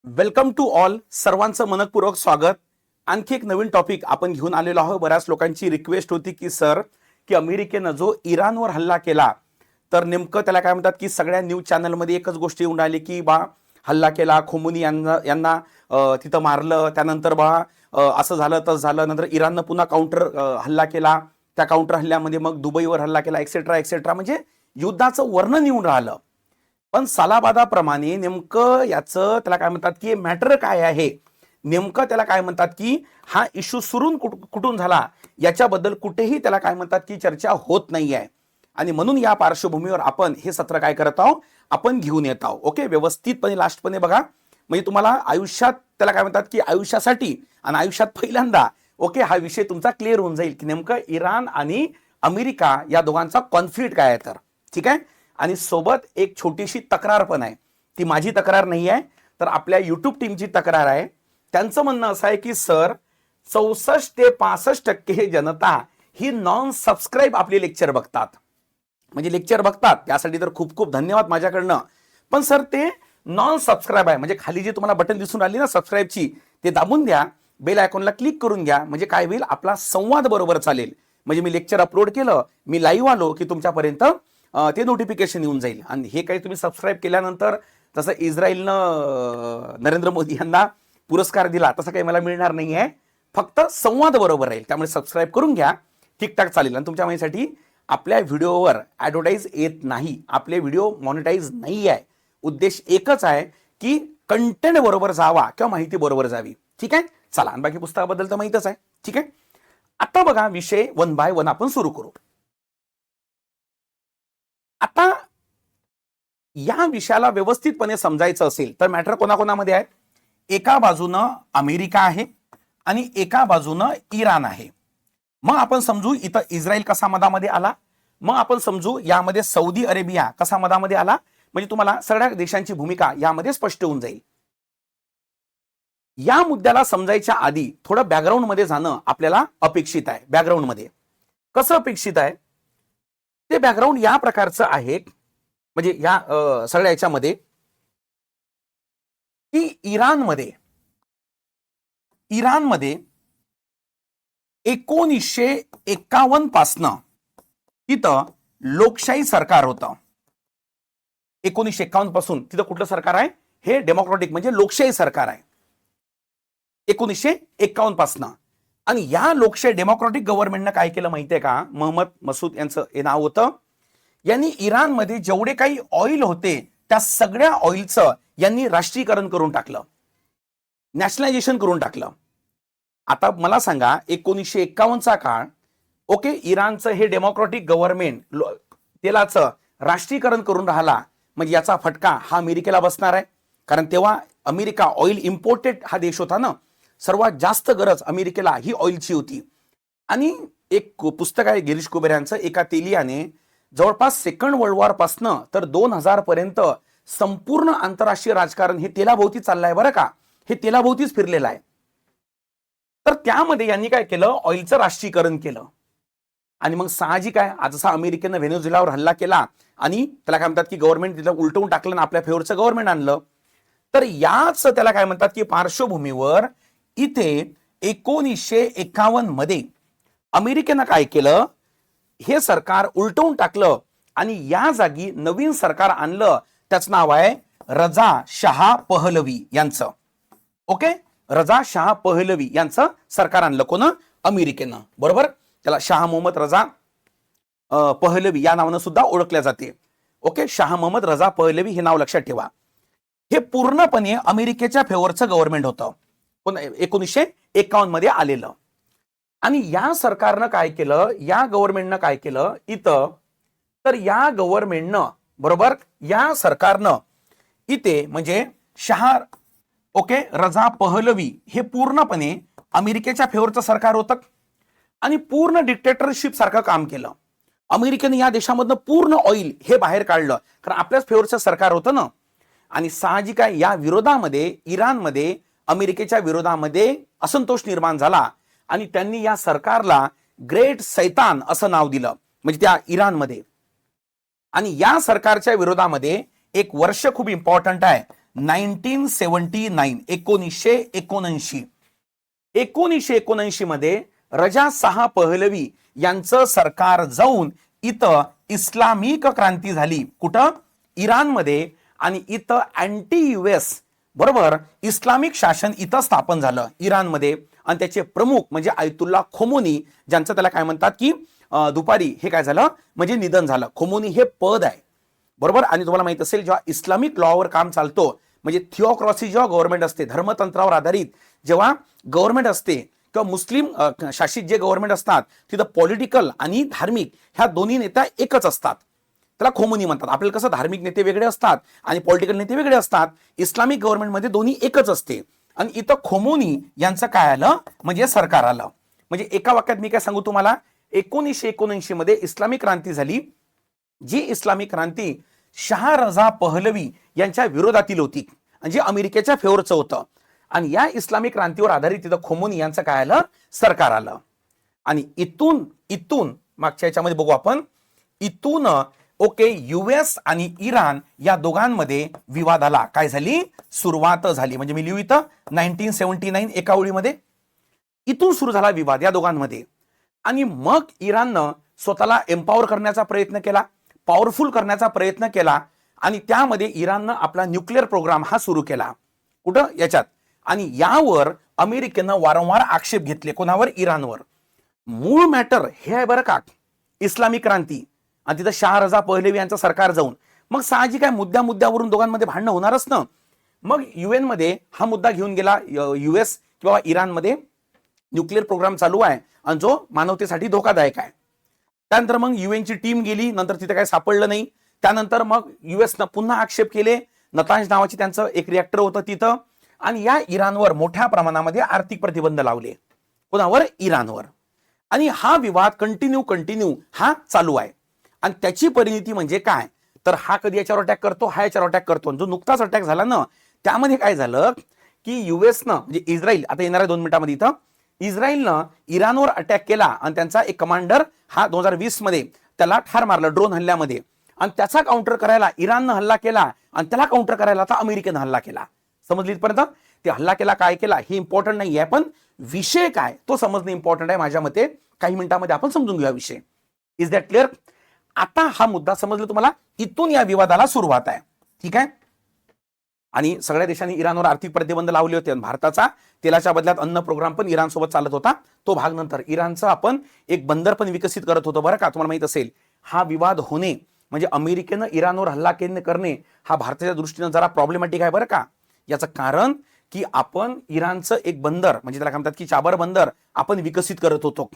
Welcome to all. सर्वांचं मनपूर्वक स्वागत. आणखी एक नवीन टॉपिक आपण घेऊन आलेलो आहोत. बऱ्याच लोकांची रिक्वेस्ट होती की सर, की अमेरिकेनं जो इराणवर हल्ला केला तर नेमकं त्याला काय म्हणतात की सगळ्या न्यूज चॅनलमध्ये एकच गोष्ट येऊन राहिली की बा हल्ला केला, खोमेनी यांना तिथं मारलं, त्यानंतर असं झालं तसं झालं, नंतर इराणनं पुन्हा काउंटर हल्ला केला, त्या काउंटर हल्ल्यामध्ये मग दुबईवर हल्ला केला, एक्सेट्रा एक्सेट्रा. म्हणजे युद्धाचं वर्णन येऊन राहिलं. पण सालाबादाप्रमाणे नेमकं याचं त्याला काय म्हणतात की मॅटर काय आहे, नेमकं त्याला काय म्हणतात की हा इश्यू सुरून कुठून झाला याच्याबद्दल कुठेही त्याला काय म्हणतात की चर्चा होत नाही आहे. आणि म्हणून या पार्श्वभूमीवर आपण हे सत्र काय करत आहोत, आपण घेऊन येत आहोत. ओके, व्यवस्थितपणे लास्टपणे बघा, म्हणजे तुम्हाला आयुष्यात त्याला काय म्हणतात की आयुष्यासाठी आणि आयुष्यात पहिल्यांदा ओके हा विषय तुमचा क्लिअर होऊन जाईल की नेमकं इराण आणि अमेरिका या दोघांचा कॉन्फ्लिक्ट काय आहे. तर ठीक आहे. आणि सोबत एक छोटीशी तक्रार पण आहे. ती माझी तक्रार नाही आहे, तर आपल्या युट्यूब टीमची तक्रार आहे. त्यांचं म्हणणं असं आहे की सर 64 ते 65% जनता ही नॉन सबस्क्राईब आपले लेक्चर बघतात. म्हणजे लेक्चर बघतात त्यासाठी तर खूप खूप धन्यवाद माझ्याकडनं. पण सर ते नॉन सबस्क्राईब आहे, म्हणजे खाली जे तुम्हाला बटन दिसून राहिली ना सबस्क्राईबची, ते दाबून द्या, बेल आयकॉनला क्लिक करून घ्या. म्हणजे काय होईल, आपला संवाद बरोबर चालेल. म्हणजे मी लेक्चर अपलोड केलं, मी लाईव्ह आलो की तुमच्यापर्यंत ते नोटिफिकेशन येऊन जाईल. आणि हे काही तुम्ही सबस्क्राईब केल्यानंतर जसं इस्रायलनं नरेंद्र मोदी यांना पुरस्कार दिला तसं काही मला मिळणार नाही आहे. फक्त संवाद बरोबर राहील, त्यामुळे सबस्क्राईब करून घ्या, ठीकठाक चालेल. आणि तुमच्या माहितीसाठी आपल्या व्हिडिओवर ॲडव्हर्टाईज येत नाही, आपले व्हिडिओ मॉनिटाईज नाही आहे. उद्देश एकच आहे की कंटेंट बरोबर जावा किंवा माहिती बरोबर जावी. ठीक आहे, चला. आणि बाकी पुस्तकाबद्दल तर माहितच आहे. ठीक आहे, आता बघा विषय वन बाय वन आपण सुरू करू. आता या विषयाला व्यवस्थितपणे समजायचं असेल तर मॅटर कोणाकोणामध्ये आहे. एका बाजूनं अमेरिका आहे आणि एका बाजूनं इराण आहे. मग आपण समजू इथं इस्रायल कसा मधामध्ये आला, मग आपण समजू यामध्ये सौदी अरेबिया कसा मधामध्ये आला. म्हणजे तुम्हाला सगळ्या देशांची भूमिका यामध्ये स्पष्ट होऊन जाईल. या मुद्द्याला समजायच्या आधी थोडं बॅकग्राऊंड मध्ये जाणं आपल्याला अपेक्षित आहे. बॅकग्राऊंड मध्ये कसं अपेक्षित आहे, ते बॅकग्राऊंड या प्रकारचं आहे. म्हणजे या सगळ्या याच्यामध्ये की इराणमध्ये 1951 पासनं तिथं लोकशाही सरकार होतं. 1951 पासून तिथं कुठलं सरकार आहे, हे डेमोक्रॅटिक म्हणजे लोकशाही सरकार आहे 1951 पासनं. आणि या लोकशाही डेमोक्रॅटिक गव्हर्नमेंटनं काय केलं माहितीये का, मोहम्मद मसूद यांचं हे नाव होतं. यांनी इराणमध्ये जेवढे काही ऑइल होते त्या सगळ्या ऑइलचं यांनी राष्ट्रीयकरण करून टाकलं, नॅशनलायझेशन करून टाकलं. आता मला सांगा 1951चा काळ, ओके, इराणचं हे डेमोक्रॅटिक गव्हर्नमेंट तेलाचं राष्ट्रीयकरण करून राहिला, म्हणजे याचा फटका हा अमेरिकेला बसणार आहे. कारण तेव्हा अमेरिका ऑइल इम्पोर्टेड हा देश होता ना, सर्वात जास्त गरज अमेरिकेला ही ऑइलची होती. आणि एक पुस्तक आहे गिरीश कुबेर यांचं, एका तेलियाने जवळपास सेकंड वर्ल्ड वॉर पासनं तर 2000 पर्यंत संपूर्ण आंतरराष्ट्रीय राजकारण हे तेलाभोवती चाललंय बरं का, हे तेलाभोवतीच फिरलेलं आहे. तर त्यामध्ये यांनी काय केलं, ऑइलचं राष्ट्रीयकरण केलं. आणि मग साहजिक आहे, आज जसा अमेरिकेनं व्हेनेझुएलावर हल्ला केला आणि त्याला काय म्हणतात की गव्हर्नमेंट तिथं उलटवून टाकलं आणि आपल्या फेवरचं गव्हर्नमेंट आणलं. तर याच त्याला काय म्हणतात की पार्श्वभूमीवर इथे 1951 मध्ये अमेरिकेनं काय केलं, हे सरकार उलटवून टाकलं आणि या जागी नवीन सरकार आणलं. त्याचं नाव आहे रजा शाह पहलवी यांचं. ओके, रजा शाह पहलवी यांचं सरकार आणलं. कोण, अमेरिकेनं, बरोबर. त्याला शाह मोहम्मद रजा पहलवी या नावानं सुद्धा ओळखल्या जाते. Okay, Shah Mohammed Reza Pahlavi हे नाव लक्षात ठेवा. हे पूर्णपणे अमेरिकेच्या फेवरचं गव्हर्नमेंट होतं 1951 मध्ये आलेलं. आणि या सरकारनं काय केलं, या गव्हर्नमेंटनं काय केलं इथं, तर या गव्हर्नमेंटनं बरोबर या सरकारनं इथे म्हणजे शाह ओके रजा पहलवी हे पूर्णपणे अमेरिकेच्या फेवरचं सरकार होतं आणि पूर्ण डिक्टेटरशिप सारखं काम केलं. अमेरिकेने या देशामधनं पूर्ण ऑइल हे बाहेर काढलं, कारण आपल्याच फेवरचं सरकार होतं ना. आणि साहजिक आहे या विरोधामध्ये इराणमध्ये अमेरिकेच्या विरोधामध्ये असंतोष निर्माण झाला आणि त्यांनी या सरकारला ग्रेट सैतान असं नाव दिलं, म्हणजे त्या इराणमध्ये. आणि या सरकारच्या विरोधामध्ये एक वर्ष खूप इम्पॉर्टंट आहे, 1979 1979 1979 मध्ये रजा शाह पहलवी यांचं सरकार जाऊन इथं इस्लामिक क्रांती झाली. कुठं? इराणमध्ये. आणि इथं अँटी युएस बरोबर इस्लामिक शासन इथं स्थापन झालं इराणमध्ये. आणि त्याचे प्रमुख म्हणजे आयतुल्ला खोमोनी, ज्यांचं त्याला काय म्हणतात की दुपारी हे काय झालं म्हणजे निधन झालं. खोमोनी हे पद आहे बरोबर. आणि तुम्हाला माहित असेल जेव्हा इस्लामिक लॉवर काम चालतो म्हणजे थिओक्रॉसी जेव्हा गव्हर्नमेंट असते, धर्मतंत्रावर आधारित जेव्हा गव्हर्नमेंट असते किंवा मुस्लिम शासित जे गव्हर्नमेंट असतात तिथं पॉलिटिकल आणि धार्मिक ह्या दोन्ही नेता एकच असतात. त्याला खोमोनी म्हणतात. आपल्याला कसं धार्मिक नेते वेगळे असतात आणि पॉलिटिकल नेते वेगळे असतात, इस्लामिक गव्हर्नमेंटमध्ये दोन्ही एकच असते. आणि इथं खोमोनी यांचं काय आलं म्हणजे सरकार आलं. म्हणजे एका वाक्यात मी काय सांगू तुम्हाला, 1979 मध्ये इस्लामिक क्रांती झाली. जी इस्लामिक क्रांती शाह रजा पहलवी यांच्या विरोधातील होती आणि जे अमेरिकेच्या फेवरचं होतं. आणि या इस्लामिक क्रांतीवर आधारित तिथं खोमोनी यांचं काय आलं सरकार आलं. आणि इथून मागच्या याच्यामध्ये बघू आपण, इथून ओके युएस आणि इराण या दोघांमध्ये विवादाला काय झाली सुरुवात झाली. म्हणजे मी लिहू इथं 1979 एका ओळीमध्ये इथून सुरू झाला विवाद या दोघांमध्ये. आणि मग इराणनं स्वतःला एम्पॉवर करण्याचा प्रयत्न केला, पॉवरफुल करण्याचा प्रयत्न केला. आणि त्यामध्ये इराणनं आपला न्यूक्लिअर प्रोग्राम हा सुरू केला. कुठं? याच्यात. आणि यावर अमेरिकेनं वारंवार आक्षेप घेतले. कोणावर? इराणवर. मूळ मॅटर हे आहे बरं का, इस्लामिक क्रांती आणि तिथं शाह रजा पहलवी यांचं सरकार जाऊन मग साहजिक काय मुद्द्यावरून दोघांमध्ये भांडणं होणारच ना. मग UN मध्ये हा मुद्दा घेऊन गेला US किंवा इराणमध्ये न्यूक्लिअर प्रोग्राम चालू आहे आणि जो मानवतेसाठी धोकादायक आहे. त्यानंतर मग UN ची टीम गेली, नंतर तिथे काय सापडलं नाही. त्यानंतर मग USनं पुन्हा आक्षेप केले. नतांज नावाची त्यांचं एक रिएक्टर होतं तिथं. आणि या इराणवर मोठ्या प्रमाणामध्ये आर्थिक प्रतिबंध लावले. कोणावर? इराणवर. आणि हा विवाद कंटिन्यू हा चालू आहे. आणि त्याची परिणिती म्हणजे काय तर हा कधी याच्यावर अटॅक करतो, हा याच्यावर अटॅक करतो. जो नुकताच अटॅक झाला ना त्यामध्ये काय झालं की युएसनं म्हणजे इस्रायल, आता येणाऱ्या 2 मिनिटांमध्ये इथं इस्रायलनं इराणवर अटॅक केला आणि त्यांचा एक कमांडर हा 2020 मध्ये त्याला ठार मारलं ड्रोन हल्ल्यामध्ये. आणि त्याचा काउंटर करायला इराणनं हल्ला केला आणि त्याला काउंटर करायला आता अमेरिकेनं हल्ला केला. समजली इथपर्यंत? ते हल्ला केला काय केला हे इम्पॉर्टंट नाही आहे, पण विषय काय तो समजणं इम्पॉर्टंट आहे माझ्या मते. काही मिनिटांमध्ये आपण समजून घेऊया विषय. Is that clear? आता हा मुद्दा समजला तुम्हाला. इथून या विवादाला सुरुवात आहे. ठीक आहे. आणि सगळ्या देशांनी इराणवर आर्थिक प्रतिबंध लावले होते. भारताचा तेलाच्या बदल्यात अन्न प्रोग्राम पण इराण सोबत चालत होता. तो भाग नंतर इराणचा आपण एक बंदर पण विकसित करत होतो बरं का. तुम्हाला माहित असेल हा विवाद होणे म्हणजे अमेरिकेनं इराणवर हल्ला करणे हा भारताच्या दृष्टीनं जरा प्रॉब्लेमॅटिक आहे बरं का. याचं कारण की आपण इराणचं एक बंदर म्हणजे त्याला काय म्हणतात की चाबर बंदर आपण विकसित करत होतो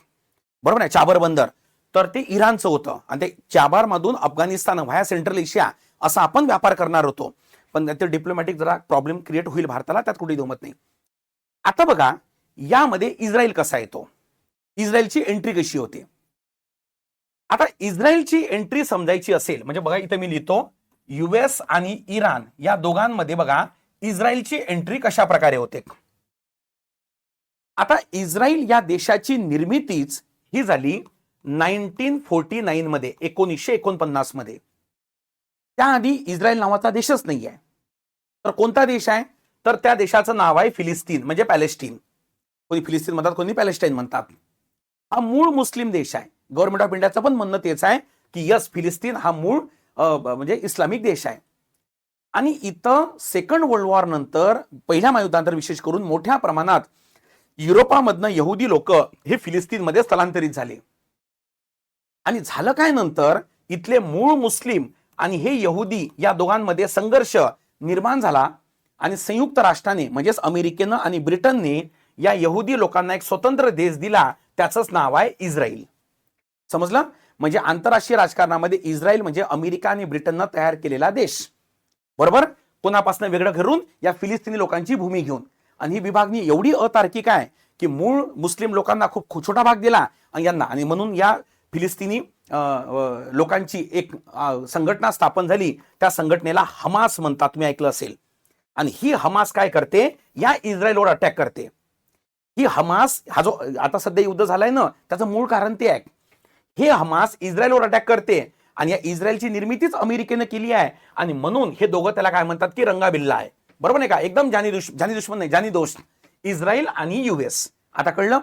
बरोबर आहे. चाबर बंदर तर ते इराणचं होतं आणि ते चाबार मधून अफगाणिस्तान व्हाया सेंट्रल एशिया असा आपण व्यापार करणार होतो. पण ते डिप्लोमॅटिक जरा प्रॉब्लेम क्रिएट होईल भारताला, त्यात कुठेही दोमत नाही. आता बघा यामध्ये इस्रायल कसा येतो, इस्रायलची एंट्री कशी होते. आता इस्रायलची एंट्री समजायची असेल म्हणजे बघा इथे मी लिहितो US आणि इराण या दोघांमध्ये बघा इस्रायलची एंट्री कशा प्रकारे होते. आता इस्रायल या देशाची निर्मितीच ही झाली 1949 मध्ये, 1949 मध्ये. त्याआधी इस्रायल नावाचा देशच नाही आहे. तर कोणता देश आहे तर त्या देशाचं नाव आहे फिलिस्तीन म्हणजे पॅलेस्टीन. कोणी फिलिस्तीन म्हणतात, कोणी पॅलेस्टाईन म्हणतात. हा मूळ मुस्लिम देश आहे. गव्हर्नमेंट ऑफ इंडियाचं पण म्हणणं तेच आहे की यस फिलिस्तीन हा मूळ म्हणजे इस्लामिक देश आहे. आणि इथं सेकंड वर्ल्ड वॉर नंतर पहिल्या महायुद्धानंतर विशेष करून मोठ्या प्रमाणात युरोपामधनं यहुदी लोक हे फिलिस्तीनमध्ये स्थलांतरित झाले. आणि झालं काय नंतर इथले मूळ मुस्लिम आणि हे यहुदी या दोघांमध्ये संघर्ष निर्माण झाला आणि संयुक्त राष्ट्राने म्हणजेच अमेरिकेनं आणि ब्रिटनने या यहुदी लोकांना एक स्वतंत्र देश दिला. त्याचंच नाव आहे इस्रायल. समजलं? म्हणजे आंतरराष्ट्रीय राजकारणामध्ये इस्रायल म्हणजे अमेरिका आणि ब्रिटननं तयार केलेला देश बरोबर. कोणापासून वेगळं करून या फिलिस्तीनी लोकांची भूमी घेऊन. आणि ही विभागणी एवढी अतार्किक आहे की मूळ मुस्लिम लोकांना खूप छोटा भाग दिला यांना. आणि म्हणून या फिलिस्तीनी लोकांची एक संघटना स्थापन झाली. त्या संघटनेला हमास म्हणतात, तुम्ही ऐकलं असेल. आणि ही हमास काय करते या इस्रायलवर अटॅक करते. ही हमास हा जो आता सध्या युद्ध झालंय ना त्याचं मूळ कारण ते आहे. हे हमास इस्रायलवर अटॅक करते आणि या इस्रायलची निर्मितीच अमेरिकेनं केली आहे. आणि म्हणून हे दोघं त्याला काय म्हणतात की रंगाबिल्ला आहे. बरोबर नाही का, एकदम जानी दुश्मन नाही, जानी दोस्त, इस्रायल आणि युएस. आता कळलं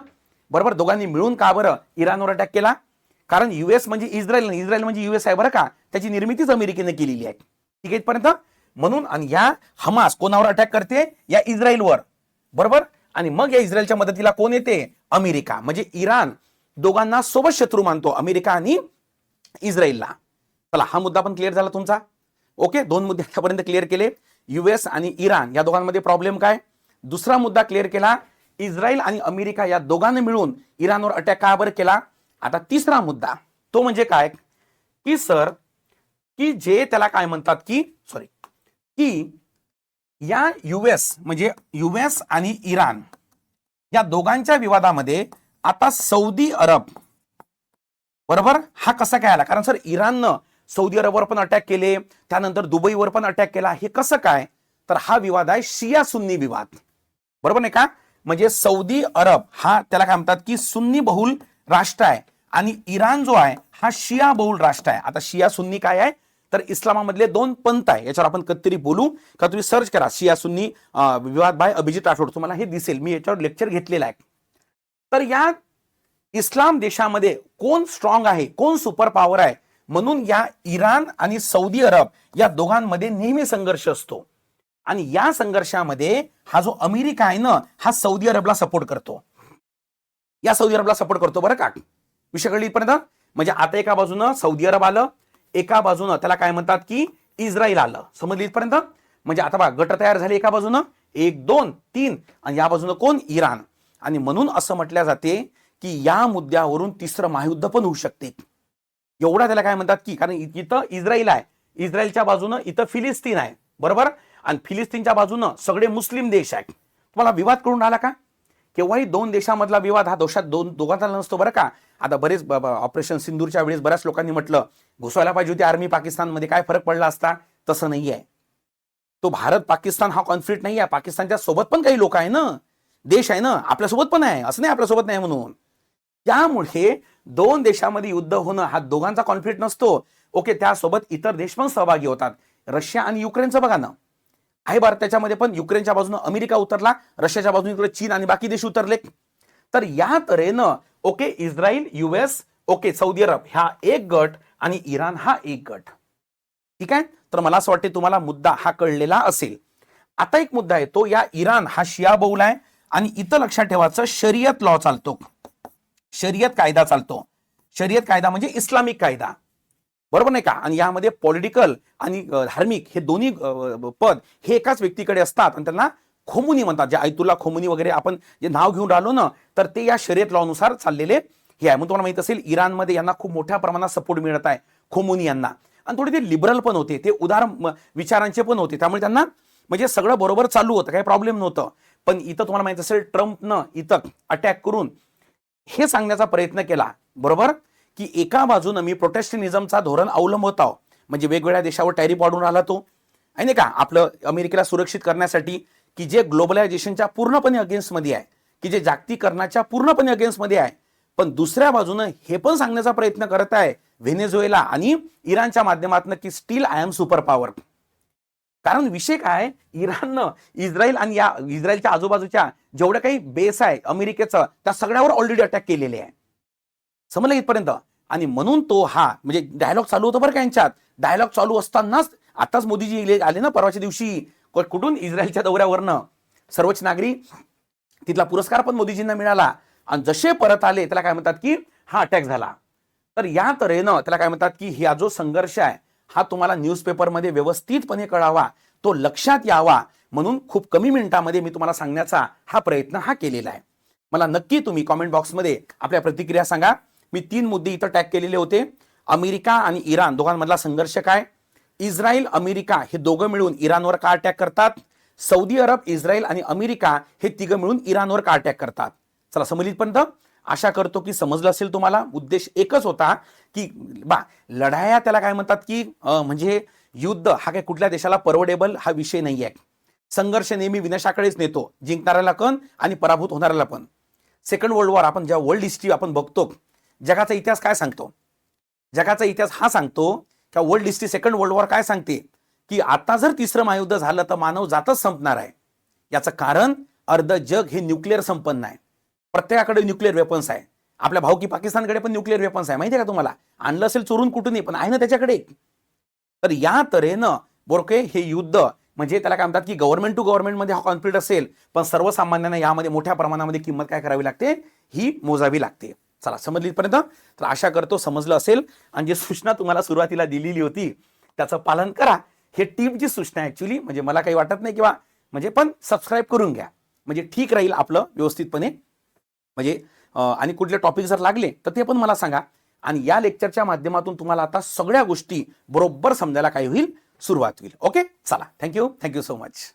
बरोबर, दोघांनी मिळून का बरं इराणवर अटॅक केला? कारण युएस म्हणजे इस्रायल नाही, इस्रायल म्हणजे युएस आहे बरं का, त्याची निर्मितीच अमेरिकेने केलेली आहे. ठीक आहे इथपर्यंत. म्हणून आणि या हमास कोणावर अटॅक करते? या इस्रायलवर, बरोबर. आणि मग या इस्रायलच्या मदतीला कोण येते? अमेरिका. म्हणजे इराण दोघांना सोबत शत्रू मानतो, अमेरिका आणि इस्रायलला. चला हा मुद्दा पण क्लिअर झाला तुमचा. ओके, 2 मुद्दे आतापर्यंत क्लिअर केले. युएस आणि इराण या दोघांमध्ये प्रॉब्लेम काय? दुसरा मुद्दा क्लिअर केला. इस्रायल आणि अमेरिका या दोघांनी मिळून इराणवर अटॅक का बरं केला? आता तिसरा मुद्दा तो म्हणजे काय की सर, की जे त्याला काय म्हणतात की या युएस म्हणजे युएस आणि इराण या दोघांच्या विवादामध्ये आता सौदी अरब, बरोबर, हा कसा काय आला? कारण सर इराणनं सौदी अरबवर पण अटॅक केले, त्यानंतर दुबईवर पण अटॅक केला, हे कसं काय? तर हा विवाद आहे शिया सुन्नी विवाद, बरोबर नाही का? म्हणजे सौदी अरब हा त्याला काय म्हणतात की सुन्नी बहुल राष्ट्र आहे आणि इराण जो आहे हा शिया बहुल राष्ट्र आहे. आता शिया सुन्नी काय आहे? तर इस्लामामधले 2 पंथ आहे. याच्यावर आपण कधीतरी बोलू का, तुम्ही सर्च करा शिया सुन्नी विवाद बाय अभिजित राठोड, तुम्हाला हे दिसेल, मी याच्यावर लेक्चर घेतलेलं आहे. तर या इस्लाम देशामध्ये कोण स्ट्रॉंग आहे, कोण सुपर पॉवर आहे, म्हणून या इराण आणि सौदी अरब या दोघांमध्ये नेहमी संघर्ष असतो. आणि या संघर्षामध्ये हा जो अमेरिका आहे ना, हा सौदी अरबला सपोर्ट करतो, या सौदी अरबला सपोर्ट करतो, बरं का? विषय कळली इथपर्यंत. म्हणजे आता एका बाजूनं सौदी अरब आलं, एका बाजूनं त्याला काय म्हणतात की इस्रायल आलं. समजली इथपर्यंत? म्हणजे आता बघा गट तयार झाले, एका बाजूनं 1 2 3 आणि या बाजूनं कोण? इराण. आणि म्हणून असं म्हटलं जाते की या मुद्द्यावरून तिसरं महायुद्ध पण होऊ शकते. एवढा त्याला काय म्हणतात की, कारण इथं इस्रायल आहे, इस्रायलच्या बाजूनं इथं फिलिस्तीन आहे, बरोबर, आणि फिलिस्तीनच्या बाजूनं सगळे मुस्लिम देश आहेत. तुम्हाला विवाद करून राहिला का? केव्हाही 2 देशामधला विवाद हा दोघांचा नसतो, बरं का? आता बरेच ऑपरेशन सिंदूरच्या वेळेस बऱ्याच लोकांनी म्हटलं घुसवायला पाहिजे होती आर्मी पाकिस्तानमध्ये, काय फरक पडला असता? तसं नाही आहे. तो भारत पाकिस्तान हा कॉन्फ्लिक्ट नाही आहे. पाकिस्तानच्या सोबत पण काही लोक आहे ना, देश आहे ना, आपल्यासोबत पण आहे, असं नाही आपल्यासोबत नाही म्हणून. त्यामुळे 2 देशामध्ये युद्ध होणं हा दोघांचा कॉन्फ्लिक्ट नसतो. ओके, त्यासोबत इतर देश पण सहभागी होतात. रशिया आणि युक्रेनचं बघा ना, आहे भारत त्याच्यामध्ये, पण युक्रेनच्या बाजूने अमेरिका उतरला, रशियाच्या बाजूने इकडे चीन आणि बाकी देश उतरले. तर या तऱ्हेनं okay Israel, US, okay Saudi Arab हा एक गट आणि इराण हा एक गट. ठीक आहे, तर मला असं वाटते तुम्हाला मुद्दा हा कळलेला असेल. आता एक मुद्दा आहे तो, या इराण हा शिया बहुल आहे आणि इथं लक्षात ठेवायचं शरीयत लॉ चालतो, शरीयत कायदा चालतो. शरीयत कायदा म्हणजे इस्लामिक कायदा, बरोबर नाही का? आणि यामध्ये पॉलिटिकल आणि धार्मिक हे दोन्ही पद हे एकाच व्यक्तीकडे असतात आणि त्यांना खोमुनी म्हणतात. जे आयतुल्ला खोमुनी वगैरे आपण जे नाव घेऊन राहिलो ना, तर ते या शरीयत लॉनुसार चाललेले हे आहे. मग तुम्हाला माहित असेल इराणमध्ये यांना खूप मोठ्या प्रमाणात सपोर्ट मिळत आहे, खोमुनी यांना. आणि थोडे ते लिबरल पण होते, ते उदार विचारांचे पण होते, त्यामुळे त्यांना म्हणजे सगळं बरोबर चालू होतं, काही प्रॉब्लेम नव्हतं. पण इथं तुम्हाला माहित असेल ट्रम्पनं इथं अटॅक करून हे सांगण्याचा प्रयत्न केला, बरोबर, की एका बाजूनं मी प्रोटेक्शनिझमचा धोरण अवलंबत आहो, म्हणजे वेगवेगळ्या देशावर टॅरिफ वाढून राहिला तो, आहे नाही का, आपलं अमेरिकेला सुरक्षित करण्यासाठी, की जे ग्लोबलायझेशनच्या पूर्णपणे अगेन्स्टमध्ये आहे, की जे जागतिकीकरणाच्या पूर्णपणे अगेन्स्टमध्ये आहे. पण दुसऱ्या बाजूनं हे पण सांगण्याचा प्रयत्न करत आहे व्हेनेझुएला आणि इराणच्या माध्यमातून की still I am super power. कारण विषय काय, इराणनं इस्रायल आणि या इस्रायलच्या आजूबाजूच्या जेवढ्या काही बेस आहे अमेरिकेचं, त्या सगळ्यावर ऑलरेडी अटॅक केलेले आहे. समजलं इथपर्यंत? आणि म्हणून तो हा म्हणजे डायलॉग चालू होतो बरं का यांच्यात. डायलॉग चालू असतानाच आताच मोदीजी आले ना परवाच्या दिवशी, कुठून? इस्रायलच्या दौऱ्यावरनं. सर्वोच्च नागरी तिथला पुरस्कार पण मोदीजींना मिळाला. आणि जसे परत आले त्याला काय म्हणतात की हा अटॅक झाला. तर या तऱ्हेनं त्याला काय म्हणतात की हा जो संघर्ष आहे हा तुम्हाला न्यूजपेपरमध्ये व्यवस्थितपणे कळावा, तो लक्षात यावा, म्हणून खूप कमी मिनिटांमध्ये मी तुम्हाला सांगण्याचा हा प्रयत्न हा केलेला आहे. मला नक्की तुम्ही कॉमेंट बॉक्समध्ये आपल्या प्रतिक्रिया सांगा. मी 3 मुद्दे इथं टॅग केलेले होते. अमेरिका आणि इराण दोघांमधला संघर्ष काय, इस्रायल अमेरिका हे दोघं मिळून इराणवर का अटॅक करतात, सौदी अरब, इस्रायल आणि अमेरिका हे तिघं मिळून इराणवर का अटॅक करतात. चला समजलीपर्यंत आशा करतो की समजलं असेल तुम्हाला. उद्देश एकच होता की लढाया त्याला काय म्हणतात की म्हणजे युद्ध हा काय कुठल्या देशाला परवडेबल हा विषय नाही आहे. संघर्ष नेहमी विनाशाकडेच नेतो, जिंकणाऱ्याला पण आणि पराभूत होणाऱ्याला पण. सेकंड वर्ल्ड वॉर आपण जेव्हा वर्ल्ड हिस्ट्री आपण बघतो, जगाचा इतिहास काय सांगतो? जगाचा इतिहास हा सांगतो की world history second world war काय सांगते की आता जर तिसरं महायुद्ध झालं तर मानव जातच संपणार आहे. याचं कारण अर्ध जग हे न्यूक्लिअर संपन्न आहे. प्रत्येकाकडे न्यूक्लिअर वेपन्स आहे. आपल्या भाऊ की पाकिस्तानकडे पण न्यूक्लिअर वेपन्स आहे, माहिती आहे का तुम्हाला? आणलं असेल चोरून कुठूनही, पण आहे ना त्याच्याकडे. तर या तऱ्हेनं बोरके हे युद्ध म्हणजे त्याला काय म्हणतात की गव्हर्नमेंट टू गव्हर्नमेंट मध्ये हा कॉन्फ्लिक्ट असेल, पण सर्वसामान्यांना यामध्ये मोठ्या प्रमाणामध्ये किंमत काय करावी लागते, ही मोजावी लागते. चला, समजली इथपर्यंत? तर आशा करतो समजलं असेल. आणि जी सूचना तुम्हाला सुरुवातीला दिलेली होती त्याचं पालन करा. हे टीपची सूचना ऍक्च्युली, म्हणजे मला काही वाटत नाही किंवा म्हणजे, पण सबस्क्राईब करून घ्या म्हणजे ठीक राहील आपलं व्यवस्थितपणे. म्हणजे आणि कुठले टॉपिक जर लागले तर ते पण मला सांगा. आणि या लेक्चरच्या माध्यमातून तुम्हाला आता सगळ्या गोष्टी बरोबर समजायला काय होईल, सुरुवात होईल. ओके, चला, थँक्यू सो मच.